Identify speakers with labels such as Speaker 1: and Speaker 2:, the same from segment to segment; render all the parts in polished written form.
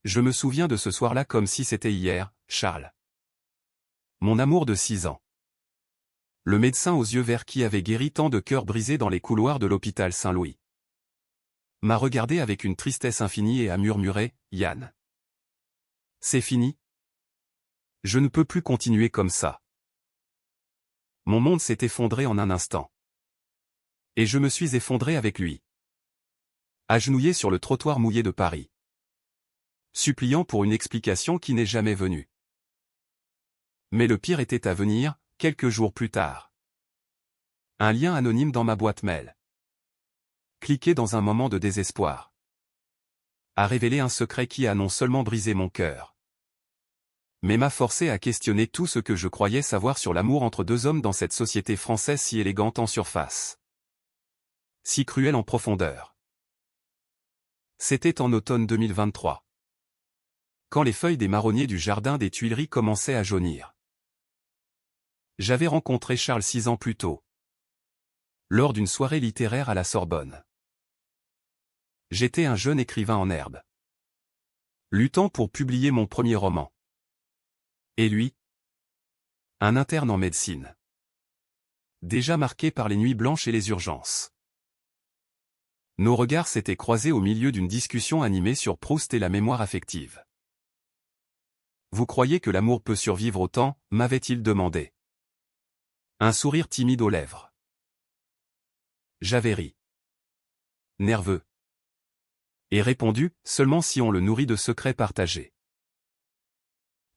Speaker 1: Je me souviens de ce soir-là comme si c'était hier, Charles. Mon amour de 6 ans. Le médecin aux yeux verts qui avait guéri tant de cœurs brisés dans les couloirs de l'hôpital Saint-Louis m'a regardé avec une tristesse infinie et a murmuré, « Yann. C'est fini. Je ne peux plus continuer comme ça. » Mon monde s'est effondré en un instant. Et je me suis effondré avec lui. Agenouillé sur le trottoir mouillé de Paris. Suppliant pour une explication qui n'est jamais venue. Mais le pire était à venir, quelques jours plus tard. Un lien anonyme dans ma boîte mail. Cliqué dans un moment de désespoir. A révélé un secret qui a non seulement brisé mon cœur, mais m'a forcé à questionner tout ce que je croyais savoir sur l'amour entre deux hommes dans cette société française si élégante en surface. Si cruelle en profondeur. C'était en automne 2023. Quand les feuilles des marronniers du jardin des Tuileries commençaient à jaunir. J'avais rencontré Charles 6 ans plus tôt. Lors d'une soirée littéraire à la Sorbonne. J'étais un jeune écrivain en herbe. Luttant pour publier mon premier roman. Et lui? Un interne en médecine. Déjà marqué par les nuits blanches et les urgences. Nos regards s'étaient croisés au milieu d'une discussion animée sur Proust et la mémoire affective. Vous croyez que l'amour peut survivre au temps, m'avait-il demandé. Un sourire timide aux lèvres. J'avais ri. Nerveux. Et répondu, seulement si on le nourrit de secrets partagés.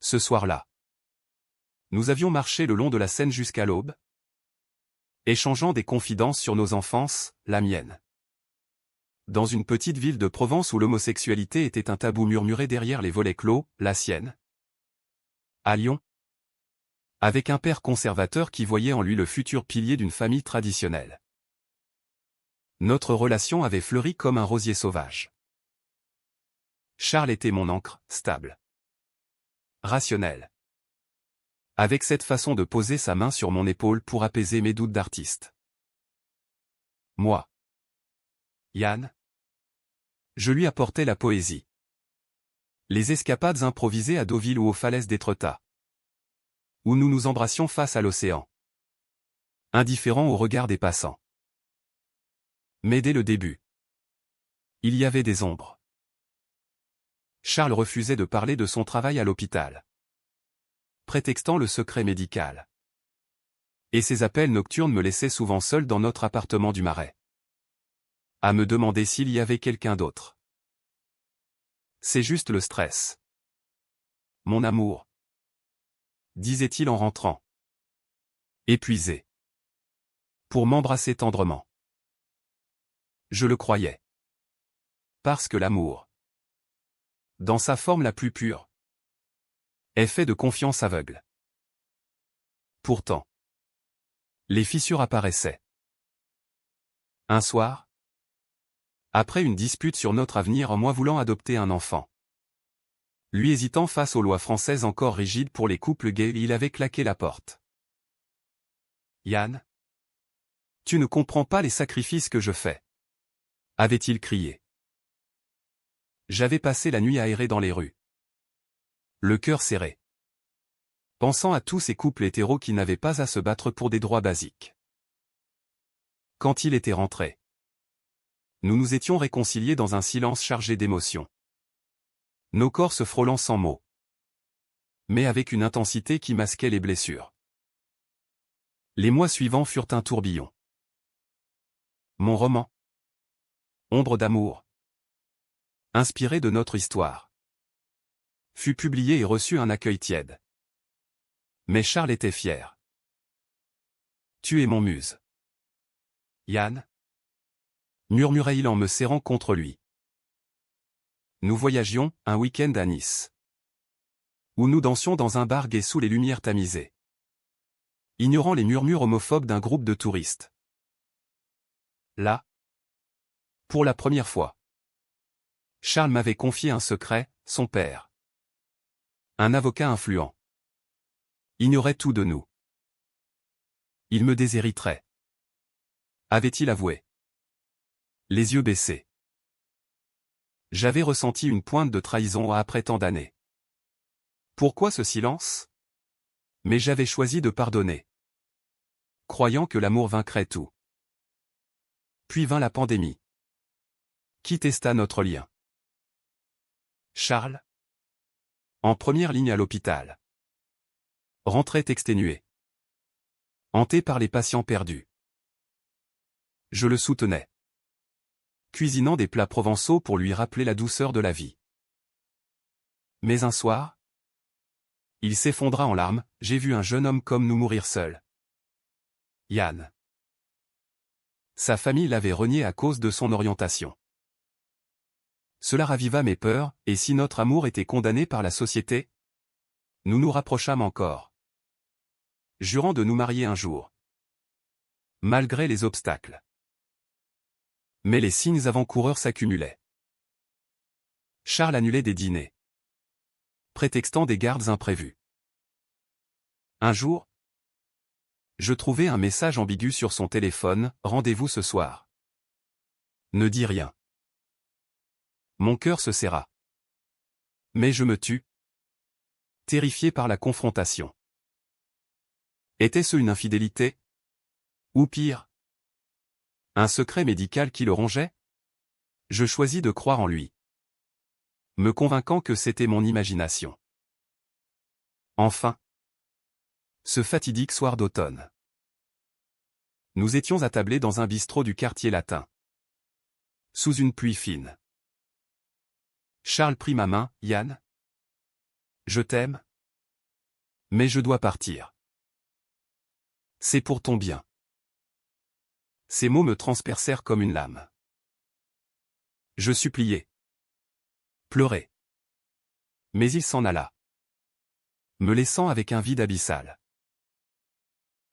Speaker 1: Ce soir-là. Nous avions marché le long de la Seine jusqu'à l'aube, échangeant des confidences sur nos enfances, la mienne. Dans une petite ville de Provence où l'homosexualité était un tabou murmuré derrière les volets clos, la sienne. À Lyon. Avec un père conservateur qui voyait en lui le futur pilier d'une famille traditionnelle. Notre relation avait fleuri comme un rosier sauvage. Charles était mon ancre, stable. Rationnel. Avec cette façon de poser sa main sur mon épaule pour apaiser mes doutes d'artiste. Moi. Yann. Je lui apportais la poésie. Les escapades improvisées à Deauville ou aux falaises d'Étretat. Où nous nous embrassions face à l'océan. Indifférents au regard des passants. Mais dès le début, il y avait des ombres. Charles refusait de parler de son travail à l'hôpital, prétextant le secret médical. Et ses appels nocturnes me laissaient souvent seul dans notre appartement du Marais. À me demander s'il y avait quelqu'un d'autre. C'est juste le stress. Mon amour, disait-il en rentrant. Épuisé. Pour m'embrasser tendrement. Je le croyais. Parce que l'amour, dans sa forme la plus pure, est fait de confiance aveugle. Pourtant, les fissures apparaissaient. Un soir, après une dispute sur notre avenir en moi voulant adopter un enfant. Lui hésitant face aux lois françaises encore rigides pour les couples gays, il avait claqué la porte. Yann, tu ne comprends pas les sacrifices que je fais, avait-il crié. J'avais passé la nuit à errer dans les rues. Le cœur serré. Pensant à tous ces couples hétéros qui n'avaient pas à se battre pour des droits basiques. Quand il était rentré, nous nous étions réconciliés dans un silence chargé d'émotions. Nos corps se frôlant sans mots. Mais avec une intensité qui masquait les blessures. Les mois suivants furent un tourbillon. Mon roman. Ombre d'amour. Inspiré de notre histoire. Fut publié et reçut un accueil tiède. Mais Charles était fier. Tu es mon muse. Yann, murmurait-il en me serrant contre lui. Nous voyagions, un week-end à Nice. Où nous dansions dans un bar gai sous les lumières tamisées. Ignorant les murmures homophobes d'un groupe de touristes. Là, pour la première fois, Charles m'avait confié un secret, son père. Un avocat influent. Ignorait tout de nous. Il me déshériterait. Avait-il avoué. Les yeux baissés. J'avais ressenti une pointe de trahison après tant d'années. Pourquoi ce silence? Mais j'avais choisi de pardonner, croyant que l'amour vaincrait tout. Puis vint la pandémie, qui testa notre lien. Charles, en première ligne à l'hôpital, rentrait exténué, hanté par les patients perdus. Je le soutenais, cuisinant des plats provençaux pour lui rappeler la douceur de la vie. Mais un soir, il s'effondra en larmes. J'ai vu un jeune homme comme nous mourir seul. Yann. Sa famille l'avait renié à cause de son orientation. Cela raviva mes peurs, et si notre amour était condamné par la société? Nous nous rapprochâmes encore, jurant de nous marier un jour, malgré les obstacles. Mais les signes avant-coureurs s'accumulaient. Charles annulait des dîners, prétextant des gardes imprévus. Un jour, je trouvai un message ambigu sur son téléphone: « Rendez-vous ce soir. » Ne dis rien. Mon cœur se serra. Mais je me tus, terrifié par la confrontation. Était-ce une infidélité? Ou pire, un secret médical qui le rongeait? Je choisis de croire en lui, me convainquant que c'était mon imagination. Enfin, ce fatidique soir d'automne, nous étions attablés dans un bistrot du quartier latin, sous une pluie fine. Charles prit ma main. « Yann, je t'aime, mais je dois partir. C'est pour ton bien. » Ces mots me transpercèrent comme une lame. Je suppliai, pleurai. Mais il s'en alla, me laissant avec un vide abyssal.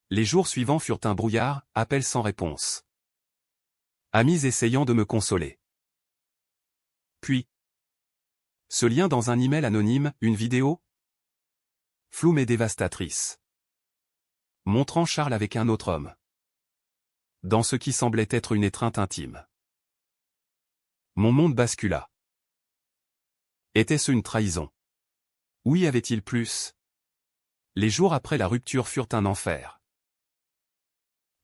Speaker 1: Les jours suivants furent un brouillard, appels sans réponse. Amis essayant de me consoler. Puis, ce lien dans un email anonyme, une vidéo, floue mais dévastatrice, montrant Charles avec un autre homme, dans ce qui semblait être une étreinte intime. Mon monde bascula. Était-ce une trahison? Oui, avait-il plus? Les jours après la rupture furent un enfer.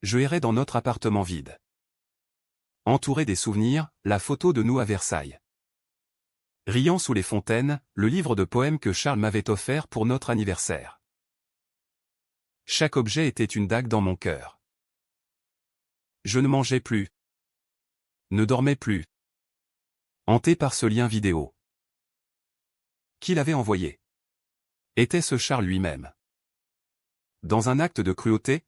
Speaker 1: Je errais dans notre appartement vide, entouré des souvenirs, la photo de nous à Versailles, riant sous les fontaines, le livre de poèmes que Charles m'avait offert pour notre anniversaire. Chaque objet était une dague dans mon cœur. Je ne mangeais plus, ne dormais plus, hanté par ce lien vidéo. Qui l'avait envoyé? Était-ce Charles lui-même? Dans un acte de cruauté?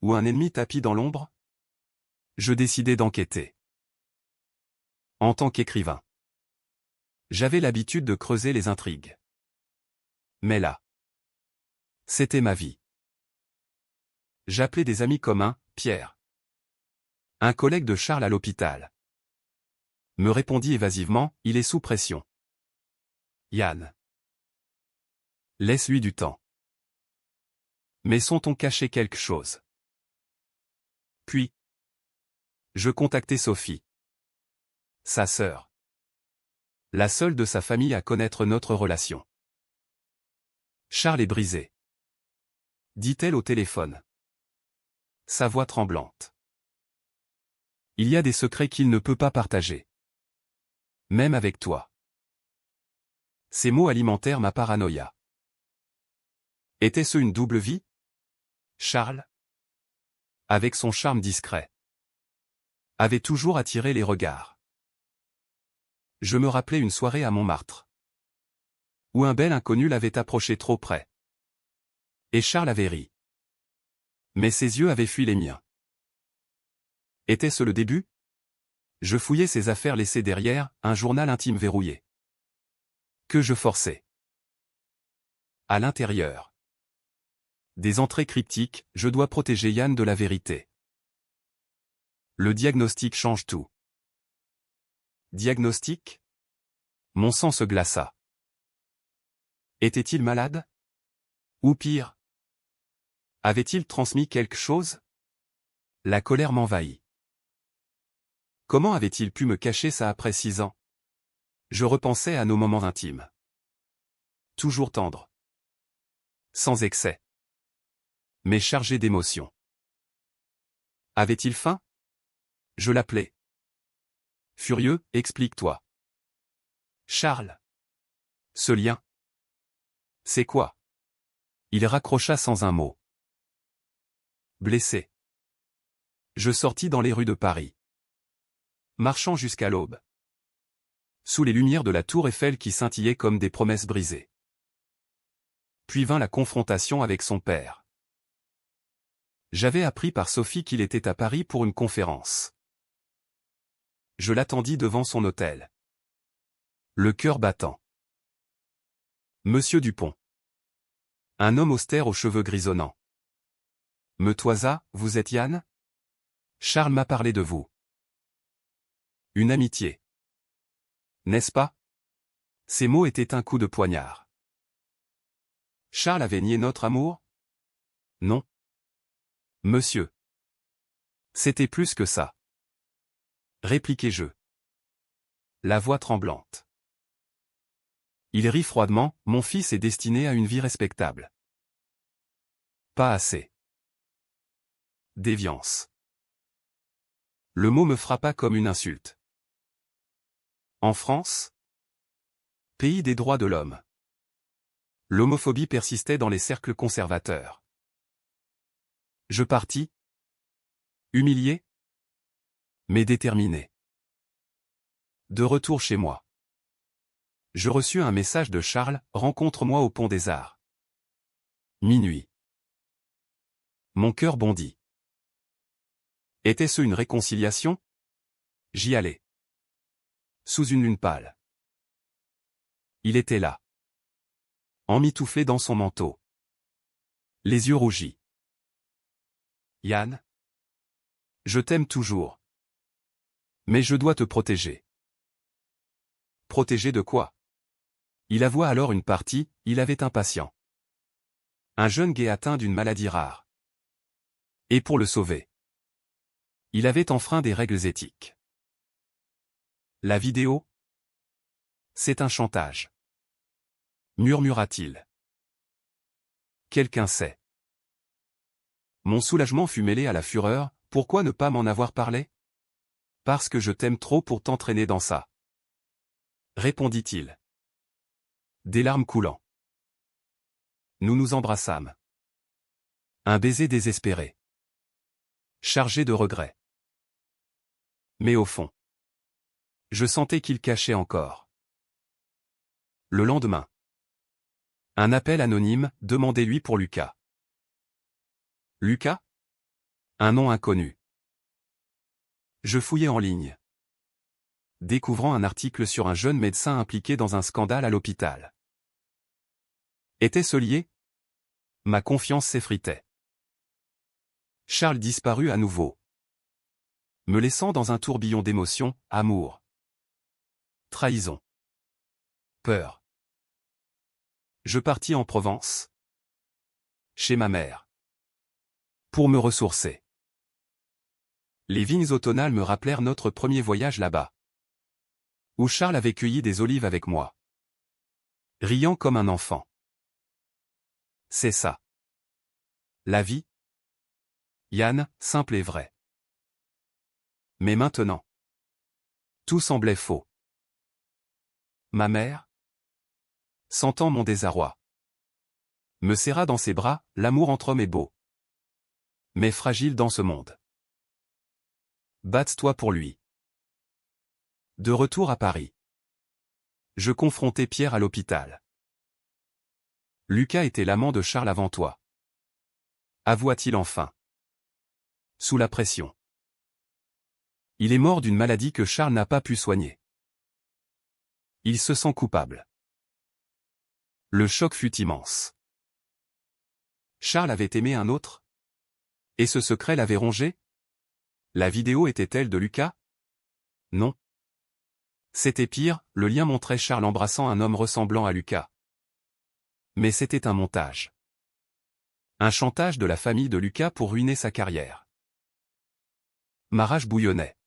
Speaker 1: Ou un ennemi tapi dans l'ombre? Je décidai d'enquêter. En tant qu'écrivain, j'avais l'habitude de creuser les intrigues. Mais là, c'était ma vie. J'appelais des amis communs. Pierre, un collègue de Charles à l'hôpital, me répondit évasivement: « Il est sous pression. » Yann, laisse-lui du temps. Mais sont-on caché quelque chose? Puis, je contactai Sophie, sa sœur, la seule de sa famille à connaître notre relation. Charles est brisé, dit-elle au téléphone, sa voix tremblante. Il y a des secrets qu'il ne peut pas partager, même avec toi. Ces mots alimentèrent ma paranoïa. Était-ce une double vie? Charles, avec son charme discret, avait toujours attiré les regards. Je me rappelais une soirée à Montmartre, où un bel inconnu l'avait approché trop près. Et Charles avait ri. Mais ses yeux avaient fui les miens. Était-ce le début? Je fouillais ses affaires laissées derrière, un journal intime verrouillé, que je forçais. À l'intérieur, des entrées cryptiques: « Je dois protéger Yann de la vérité. Le diagnostic change tout. » Diagnostic? Mon sang se glaça. Était-il malade? Ou pire, avait-il transmis quelque chose? La colère m'envahit. Comment avait-il pu me cacher ça après 6 ans? Je repensais à nos moments intimes. Toujours tendres. Sans excès. Mais chargés d'émotions. Avait-il faim? Je l'appelais. Furieux, explique-toi. Charles. Ce lien. C'est quoi? Il raccrocha sans un mot. Blessé. Je sortis dans les rues de Paris. Marchant jusqu'à l'aube. Sous les lumières de la tour Eiffel qui scintillaient comme des promesses brisées. Puis vint la confrontation avec son père. J'avais appris par Sophie qu'il était à Paris pour une conférence. Je l'attendis devant son hôtel. Le cœur battant. Monsieur Dupont. Un homme austère aux cheveux grisonnants. Me toisa, vous êtes Yann? Charles m'a parlé de vous. Une amitié. N'est-ce pas? Ces mots étaient un coup de poignard. Charles avait nié notre amour? Non. Monsieur. C'était plus que ça. Répliquai-je. La voix tremblante. Il rit froidement, mon fils est destiné à une vie respectable. Pas assez. Déviance. Le mot me frappa comme une insulte. En France? Pays des droits de l'homme. L'homophobie persistait dans les cercles conservateurs. Je partis. Humilié? Mais déterminé. De retour chez moi. Je reçus un message de Charles, rencontre-moi au Pont des Arts. Minuit. Mon cœur bondit. Était-ce une réconciliation? J'y allais. Sous une lune pâle. Il était là. Emmitouflé dans son manteau. Les yeux rougis. Yann? Je t'aime toujours. Mais je dois te protéger. Protéger de quoi? Il avoua alors une partie, il avait un patient. Un jeune gay atteint d'une maladie rare. Et pour le sauver, il avait enfreint des règles éthiques. La vidéo? C'est un chantage. Murmura-t-il. Quelqu'un sait. Mon soulagement fut mêlé à la fureur, pourquoi ne pas m'en avoir parlé? Parce que je t'aime trop pour t'entraîner dans ça. Répondit-il. Des larmes coulant. Nous nous embrassâmes. Un baiser désespéré. Chargé de regrets. Mais au fond, je sentais qu'il cachait encore. Le lendemain. Un appel anonyme, demandez-lui pour Lucas. Lucas? Un nom inconnu. Je fouillai en ligne. Découvrant un article sur un jeune médecin impliqué dans un scandale à l'hôpital. Était-ce lié? Ma confiance s'effritait. Charles disparut à nouveau. Me laissant dans un tourbillon d'émotions, amour. Trahison. Peur. Je partis en Provence. Chez ma mère. Pour me ressourcer. Les vignes automnales me rappelèrent notre premier voyage là-bas. Où Charles avait cueilli des olives avec moi. Riant comme un enfant. C'est ça. La vie. Yann, simple et vrai. Mais maintenant. Tout semblait faux. Ma mère, sentant mon désarroi, me serra dans ses bras, l'amour entre hommes est beau. Mais fragile dans ce monde. Batte-toi pour lui. De retour à Paris. Je confrontai Pierre à l'hôpital. Lucas était l'amant de Charles avant toi. Avoua-t-il enfin. Sous la pression. Il est mort d'une maladie que Charles n'a pas pu soigner. Il se sent coupable. Le choc fut immense. Charles avait aimé un autre? Et ce secret l'avait rongé? La vidéo était-elle de Lucas? Non. C'était pire, le lien montrait Charles embrassant un homme ressemblant à Lucas. Mais c'était un montage. Un chantage de la famille de Lucas pour ruiner sa carrière. Ma rage bouillonnait.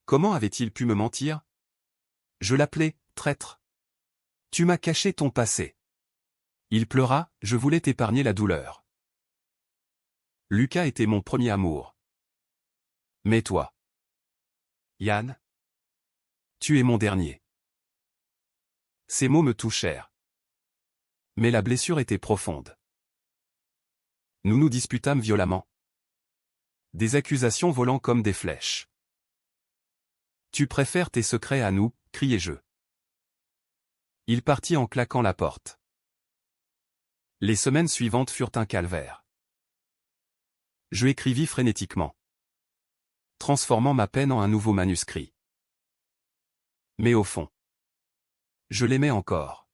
Speaker 1: Comment avait-il pu me mentir? Je l'appelais « traître ». Tu m'as caché ton passé. Il pleura, je voulais t'épargner la douleur. Lucas était mon premier amour. Mais toi, Yann, tu es mon dernier. Ces mots me touchèrent. Mais la blessure était profonde. Nous nous disputâmes violemment. Des accusations volant comme des flèches. Tu préfères tes secrets à nous, criai-je. Il partit en claquant la porte. Les semaines suivantes furent un calvaire. Je écrivis frénétiquement, transformant ma peine en un nouveau manuscrit. Mais au fond, je l'aimais encore.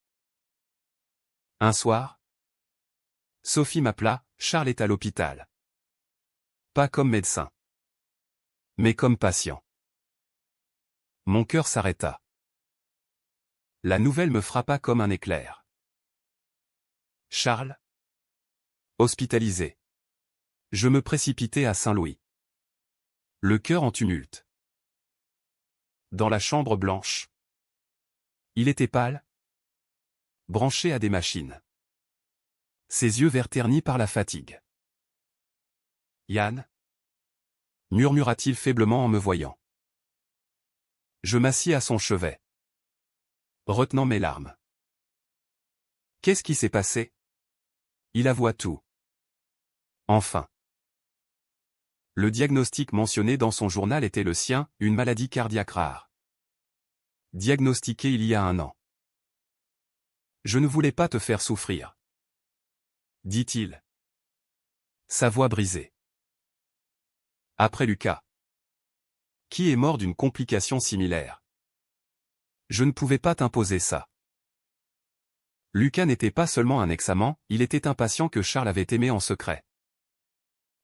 Speaker 1: Un soir, Sophie m'appela, Charles est à l'hôpital. Pas comme médecin, mais comme patient. Mon cœur s'arrêta. La nouvelle me frappa comme un éclair. Charles, hospitalisé. Je me précipitai à Saint-Louis. Le cœur en tumulte. Dans la chambre blanche. Il était pâle, branché à des machines. Ses yeux verts ternis par la fatigue. Yann, murmura-t-il faiblement en me voyant. Je m'assis à son chevet, retenant mes larmes. Qu'est-ce qui s'est passé? Il avoua tout. Enfin. Le diagnostic mentionné dans son journal était le sien, une maladie cardiaque rare. Diagnostiquée il y a 1 an. Je ne voulais pas te faire souffrir, dit-il. Sa voix brisée. Après Lucas, qui est mort d'une complication similaire. Je ne pouvais pas t'imposer ça. Lucas n'était pas seulement un ex-amant, il était un patient que Charles avait aimé en secret.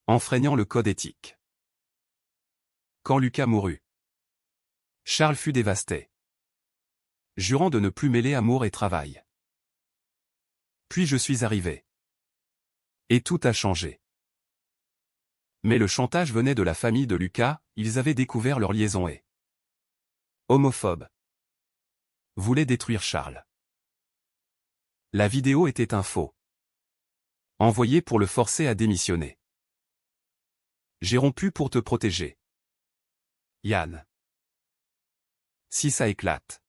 Speaker 1: Enfreignant le code éthique. Quand Lucas mourut, Charles fut dévasté, jurant de ne plus mêler amour et travail. Puis je suis arrivé. Et tout a changé. Mais le chantage venait de la famille de Lucas, ils avaient découvert leur liaison et homophobe. Voulaient détruire Charles. La vidéo était un faux. Envoyé pour le forcer à démissionner. J'ai rompu pour te protéger. Yann. Si ça éclate,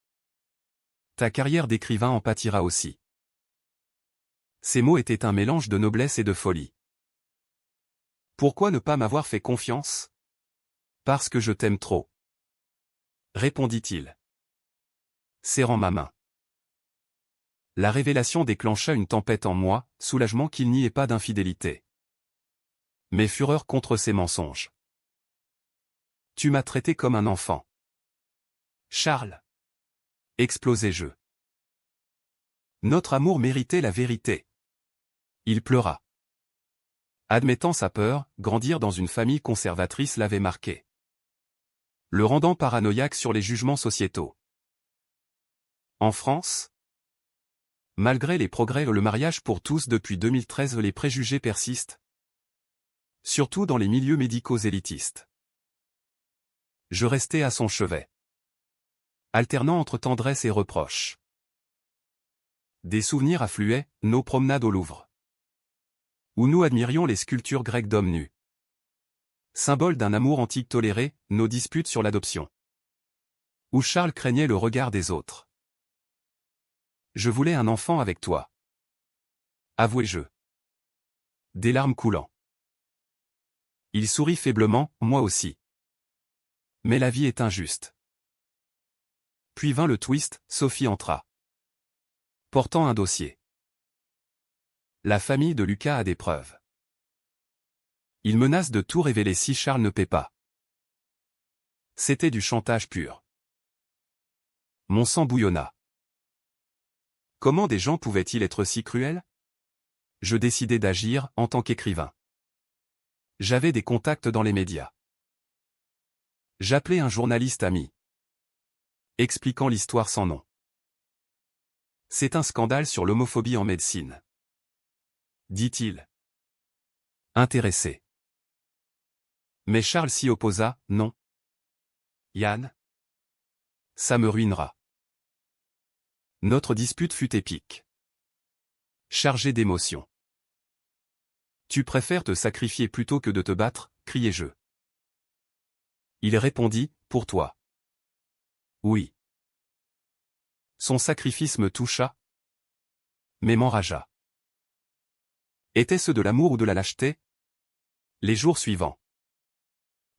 Speaker 1: ta carrière d'écrivain en pâtira aussi. Ces mots étaient un mélange de noblesse et de folie. Pourquoi ne pas m'avoir fait confiance? Parce que je t'aime trop, répondit-il, serrant ma main. La révélation déclencha une tempête en moi, soulagement qu'il n'y ait pas d'infidélité. Mais fureur contre ces mensonges. Tu m'as traité comme un enfant. Charles, explosai-je. Notre amour méritait la vérité. Il pleura. Admettant sa peur, grandir dans une famille conservatrice l'avait marqué, le rendant paranoïaque sur les jugements sociétaux. En France, malgré les progrès le mariage pour tous depuis 2013, les préjugés persistent, surtout dans les milieux médicaux élitistes. Je restais à son chevet, alternant entre tendresse et reproche. Des souvenirs affluaient, nos promenades au Louvre, où nous admirions les sculptures grecques d'hommes nus. Symbole d'un amour antique toléré, nos disputes sur l'adoption, où Charles craignait le regard des autres. Je voulais un enfant avec toi, avouai-je, des larmes coulant. Il sourit faiblement, moi aussi. Mais la vie est injuste. Puis vint le twist, Sophie entra, portant un dossier. La famille de Lucas a des preuves. Il menace de tout révéler si Charles ne paie pas. C'était du chantage pur. Mon sang bouillonna. Comment des gens pouvaient-ils être si cruels? Je décidai d'agir, en tant qu'écrivain. J'avais des contacts dans les médias. J'appelai un journaliste ami, expliquant l'histoire sans nom. C'est un scandale sur l'homophobie en médecine, dit-il, intéressé. Mais Charles s'y opposa, non. Yann, ça me ruinera. Notre dispute fut épique. Chargée d'émotions. Tu préfères te sacrifier plutôt que de te battre, criai-je. Il répondit, pour toi. Oui. Son sacrifice me toucha, mais m'enragea. Était-ce de l'amour ou de la lâcheté? Les jours suivants.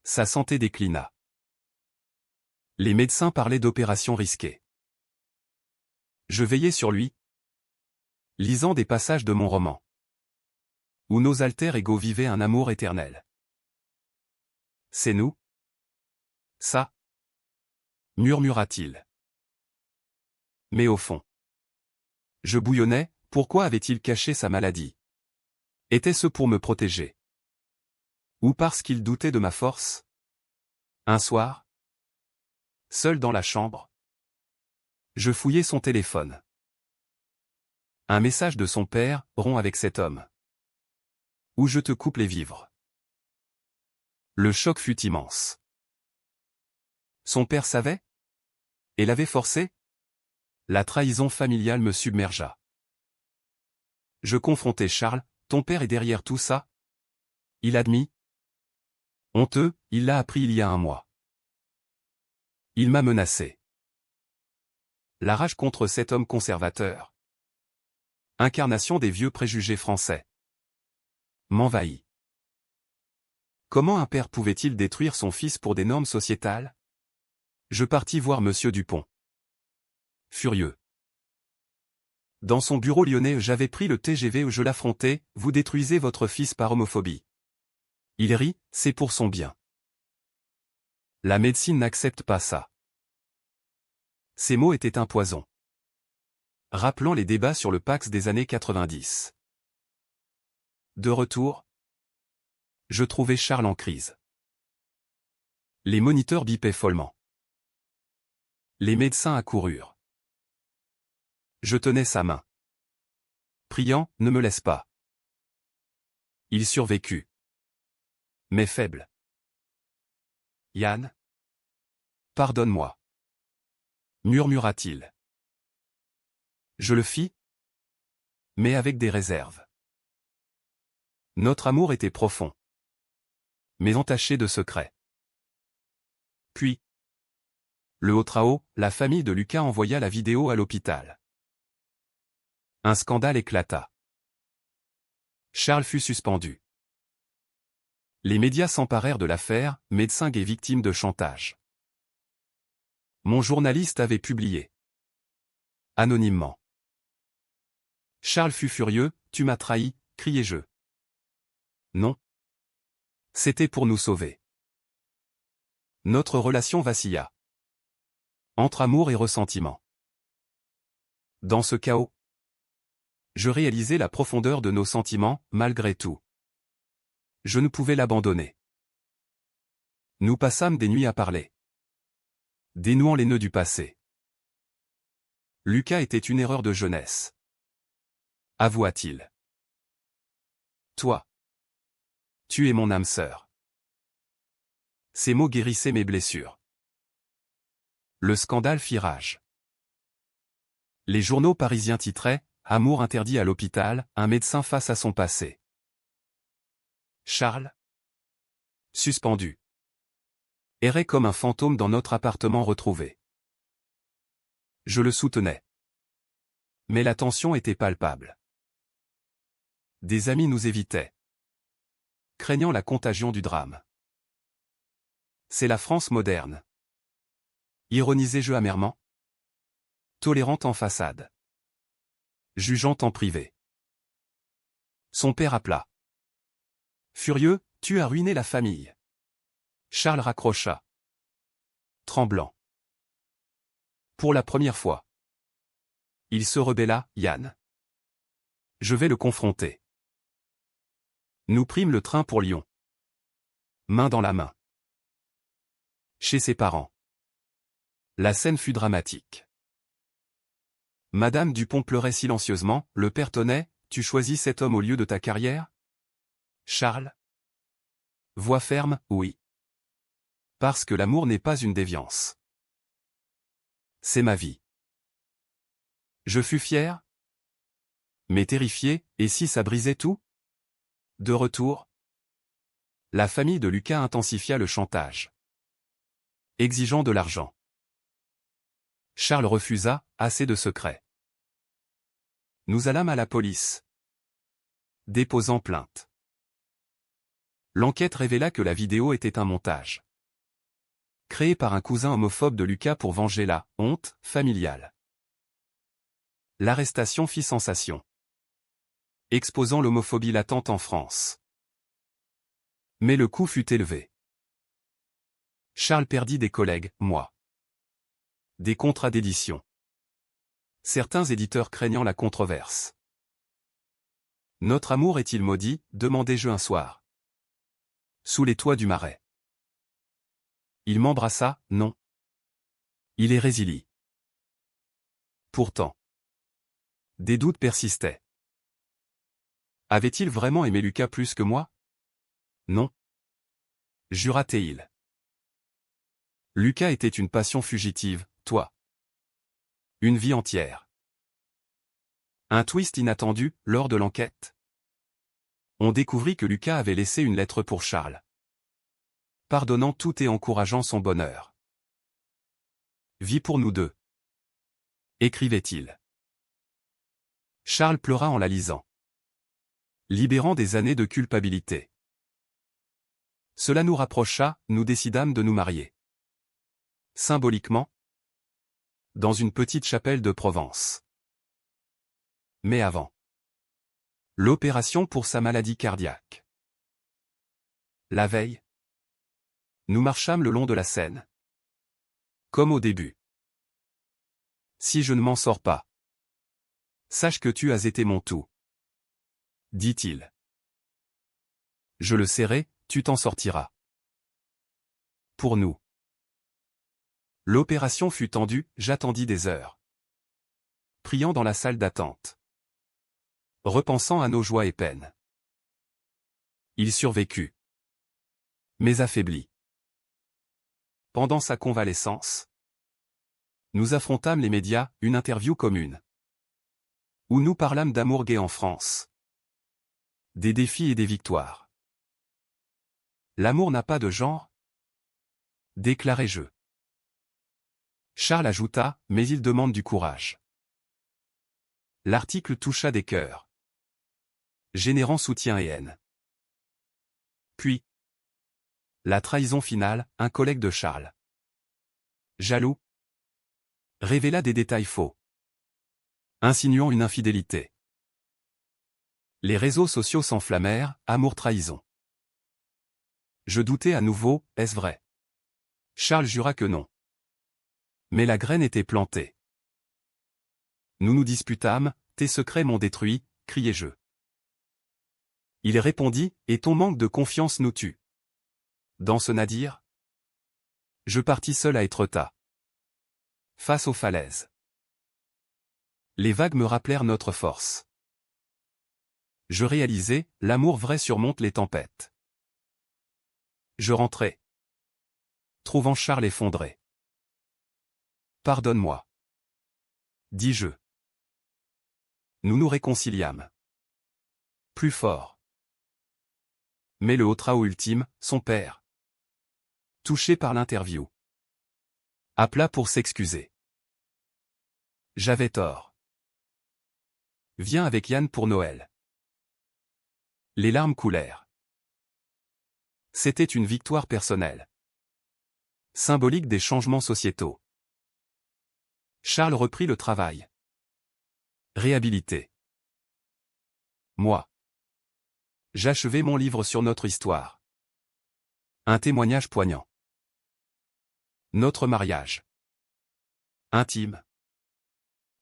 Speaker 1: Sa santé déclina. Les médecins parlaient d'opérations risquées. Je veillais sur lui, lisant des passages de mon roman, où nos alter ego vivaient un amour éternel. C'est nous? Ça? Murmura-t-il. Mais au fond, je bouillonnais, pourquoi avait-il caché sa maladie? Était-ce pour me protéger? Ou parce qu'il doutait de ma force? Un soir, seul dans la chambre, je fouillai son téléphone. Un message de son père, rompt avec cet homme. Ou je te coupe les vivres. Le choc fut immense. Son père savait? Et l'avait forcé? La trahison familiale me submergea. Je confrontai Charles, ton père est derrière tout ça? Il admit. Honteux, il l'a appris il y a un mois. Il m'a menacé. La rage contre cet homme conservateur, incarnation des vieux préjugés français, m'envahit. Comment un père pouvait-il détruire son fils pour des normes sociétales? Je partis voir Monsieur Dupont. Furieux. Dans son bureau lyonnais, j'avais pris le TGV où je l'affrontais, vous détruisez votre fils par homophobie. Il rit, c'est pour son bien. La médecine n'accepte pas ça. Ces mots étaient un poison. Rappelant les débats sur le Pax des années 90. De retour, je trouvai Charles en crise. Les moniteurs bipaient follement. Les médecins accoururent. Je tenais sa main. Priant, ne me laisse pas. Il survécut. Mais faible. Yann? Pardonne-moi. Murmura-t-il. Je le fis, mais avec des réserves. Notre amour était profond, mais entaché de secrets. Puis, le Haut-Trao, la famille de Lucas envoya la vidéo à l'hôpital. Un scandale éclata. Charles fut suspendu. Les médias s'emparèrent de l'affaire, médecin gay victime de chantage. Mon journaliste avait publié. Anonymement. Charles fut furieux, tu m'as trahi, criai-je. Non. C'était pour nous sauver. Notre relation vacilla. Entre amour et ressentiment. Dans ce chaos, je réalisais la profondeur de nos sentiments, malgré tout. Je ne pouvais l'abandonner. Nous passâmes des nuits à parler. Dénouant les nœuds du passé. Lucas était une erreur de jeunesse. Avoua-t-il. Toi. Tu es mon âme sœur. Ces mots guérissaient mes blessures. Le scandale fit rage. Les journaux parisiens titraient « Amour interdit à l'hôpital, un médecin face à son passé ». Charles, suspendu, errait comme un fantôme dans notre appartement retrouvé. Je le soutenais. Mais la tension était palpable. Des amis nous évitaient, craignant la contagion du drame. C'est la France moderne. Ironisais-je amèrement. Tolérante en façade. Jugeante en privé. Son père appela. Furieux, tu as ruiné la famille. Charles raccrocha. Tremblant. Pour la première fois. Il se rebella, Yann. Je vais le confronter. Nous prîmes le train pour Lyon. Main dans la main. Chez ses parents. La scène fut dramatique. Madame Dupont pleurait silencieusement, le père tonnait, tu choisis cet homme au lieu de ta carrière? Charles? Voix ferme, oui. Parce que l'amour n'est pas une déviance. C'est ma vie. Je fus fier, mais terrifié, et si ça brisait tout? De retour, la famille de Lucas intensifia le chantage, exigeant de l'argent. Charles refusa, assez de secrets. Nous allâmes à la police, déposant plainte. L'enquête révéla que la vidéo était un montage, créé par un cousin homophobe de Lucas pour venger la « honte » familiale. L'arrestation fit sensation, exposant l'homophobie latente en France. Mais le coût fut élevé. Charles perdit des collègues, moi. Des contrats d'édition. Certains éditeurs craignant la controverse. Notre amour est-il maudit? Demandai-je un soir. Sous les toits du Marais. Il m'embrassa, non. Il est résili. Pourtant, des doutes persistaient. Avait-il vraiment aimé Lucas plus que moi? Non. Jura-t-il. Lucas était une passion fugitive, toi. Une vie entière. Un twist inattendu, lors de l'enquête. On découvrit que Lucas avait laissé une lettre pour Charles, pardonnant tout et encourageant son bonheur. Vie pour nous deux, écrivait-il. Charles pleura en la lisant, libérant des années de culpabilité. Cela nous rapprocha, nous décidâmes de nous marier. Symboliquement, dans une petite chapelle de Provence. Mais avant, l'opération pour sa maladie cardiaque. La veille, nous marchâmes le long de la Seine. Comme au début. Si je ne m'en sors pas, sache que tu as été mon tout, dit-il. Je le saurai, tu t'en sortiras. Pour nous. L'opération fut tendue, j'attendis des heures. Priant dans la salle d'attente. Repensant à nos joies et peines. Il survécut. Mais affaibli. Pendant sa convalescence, nous affrontâmes les médias, une interview commune. Où nous parlâmes d'amour gay en France. Des défis et des victoires. L'amour n'a pas de genre, déclarai-je. Charles ajouta, mais il demande du courage. L'article toucha des cœurs, générant soutien et haine. Puis, la trahison finale, un collègue de Charles, jaloux, révéla des détails faux, insinuant une infidélité. Les réseaux sociaux s'enflammèrent, amour-trahison. Je doutai à nouveau, est-ce vrai? Charles jura que non. Mais la graine était plantée. Nous nous disputâmes, tes secrets m'ont détruit, criai-je. Il répondit, et ton manque de confiance nous tue. Dans ce nadir, je partis seul à Étretat, face aux falaises. Les vagues me rappelèrent notre force. Je réalisai, l'amour vrai surmonte les tempêtes. Je rentrai, trouvant Charles effondré. Pardonne-moi, dis-je. Nous nous réconciliâmes. Plus fort. Mais le Haut-Trao ultime, son père, touché par l'interview, appela pour s'excuser. J'avais tort. Viens avec Yann pour Noël. Les larmes coulèrent. C'était une victoire personnelle, symbolique des changements sociétaux. Charles reprit le travail. Réhabilité. Moi. J'achevais mon livre sur notre histoire. Un témoignage poignant. Notre mariage. Intime.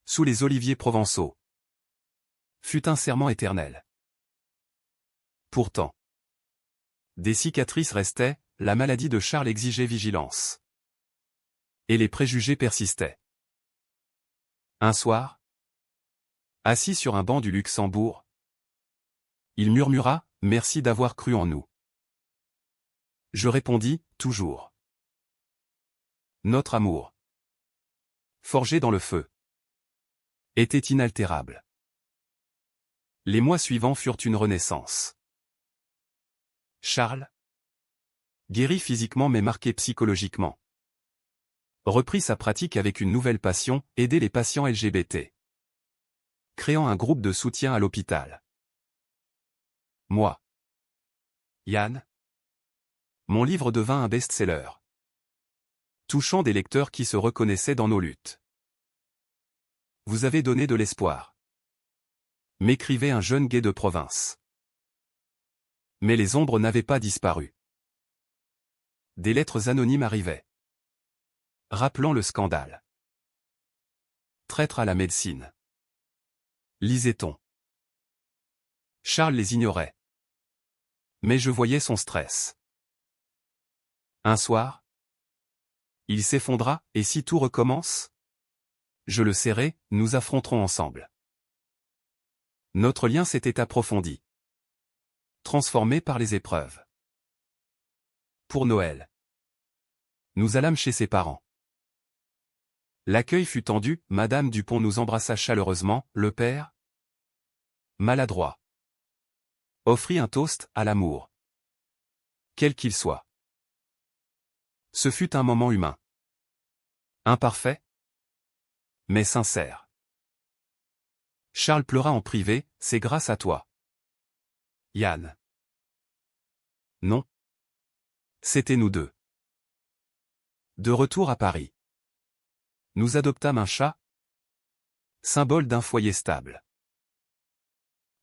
Speaker 1: Sous les oliviers provençaux. Fut un serment éternel. Pourtant, des cicatrices restaient, la maladie de Charles exigeait vigilance. Et les préjugés persistaient. Un soir, assis sur un banc du Luxembourg, il murmura, « Merci d'avoir cru en nous. » Je répondis, « Toujours. » Notre amour. Forgé dans le feu. était inaltérable. Les mois suivants furent une renaissance. Charles, guéri physiquement mais marqué psychologiquement, reprit sa pratique avec une nouvelle passion, aider les patients LGBT. Créant un groupe de soutien à l'hôpital. Moi. Yann. Mon livre devint un best-seller, touchant des lecteurs qui se reconnaissaient dans nos luttes. Vous avez donné de l'espoir, m'écrivait un jeune gai de province. Mais les ombres n'avaient pas disparu. Des lettres anonymes arrivaient, rappelant le scandale. Traître à la médecine. Lisait-on. Charles les ignorait. Mais je voyais son stress. Un soir, il s'effondra, et si tout recommence? Je le serrai, nous affronterons ensemble. Notre lien s'était approfondi, transformé par les épreuves. Pour Noël, nous allâmes chez ses parents. L'accueil fut tendu, Madame Dupont nous embrassa chaleureusement, le père, maladroit, offrit un toast à l'amour, quel qu'il soit. Ce fut un moment humain. Imparfait, mais sincère. Charles pleura en privé, c'est grâce à toi. Yann. Non. C'était nous deux. De retour à Paris, nous adoptâmes un chat, symbole d'un foyer stable.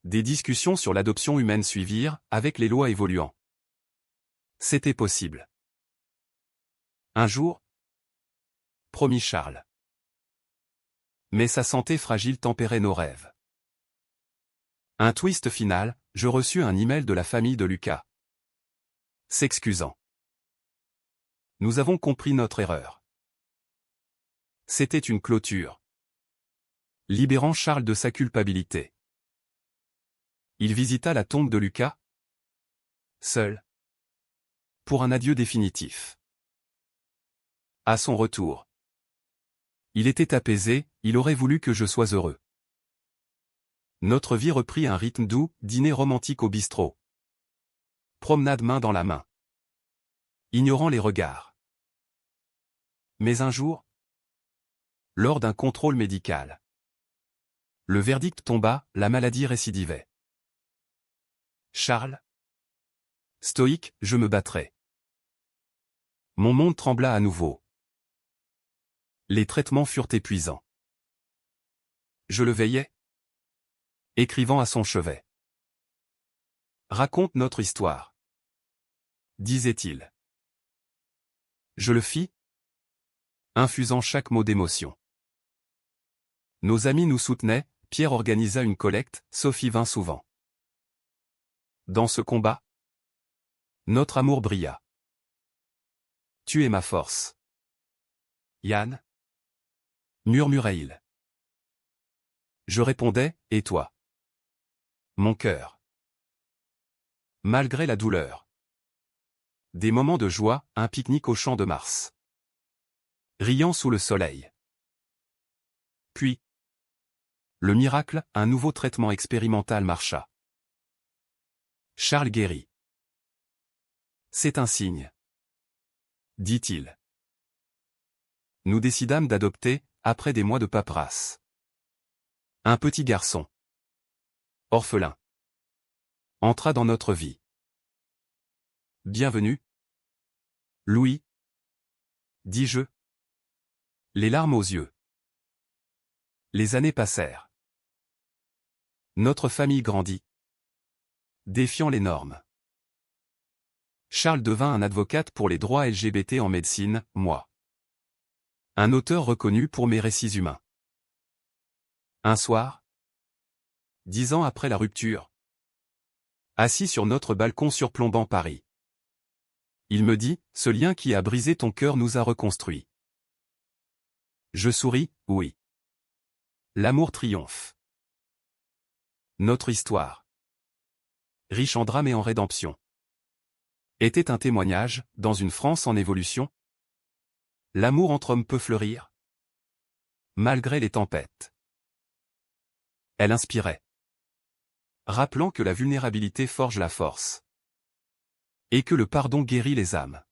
Speaker 1: Des discussions sur l'adoption humaine suivirent, avec les lois évoluant. C'était possible. Un jour, promit Charles. Mais sa santé fragile tempérait nos rêves. Un twist final, je reçus un email de la famille de Lucas. S'excusant. Nous avons compris notre erreur. C'était une clôture, libérant Charles de sa culpabilité. Il visita la tombe de Lucas, seul, pour un adieu définitif. À son retour, il était apaisé, il aurait voulu que je sois heureux. Notre vie reprit un rythme doux, dîner romantique au bistrot. Promenade main dans la main. Ignorant les regards. Mais un jour, lors d'un contrôle médical, le verdict tomba, la maladie récidivait. Charles. Stoïque, je me battrai. Mon monde trembla à nouveau. Les traitements furent épuisants. Je le veillais, écrivant à son chevet. Raconte notre histoire, disait-il. Je le fis, infusant chaque mot d'émotion. Nos amis nous soutenaient, Pierre organisa une collecte, Sophie vint souvent. Dans ce combat, notre amour brilla. Tu es ma force. Yann, murmurait-il. Je répondais, et toi? Mon cœur. Malgré la douleur. Des moments de joie, un pique-nique au champ de Mars. Riant sous le soleil. Puis, le miracle, un nouveau traitement expérimental marcha. Charles guérit. C'est un signe, dit-il. Nous décidâmes d'adopter, après des mois de paperasse, un petit garçon, orphelin, entra dans notre vie. Bienvenue, Louis, dis-je, les larmes aux yeux. Les années passèrent. Notre famille grandit, défiant les normes. Charles devint un avocat pour les droits LGBT en médecine, moi. Un auteur reconnu pour mes récits humains. Un soir, 10 ans après la rupture, assis sur notre balcon surplombant Paris, il me dit, ce lien qui a brisé ton cœur nous a reconstruits. Je souris, oui. L'amour triomphe. Notre histoire, riche en drame et en rédemption, était un témoignage, dans une France en évolution. L'amour entre hommes peut fleurir, malgré les tempêtes. Elle inspirait. Rappelant que la vulnérabilité forge la force. Et que le pardon guérit les âmes.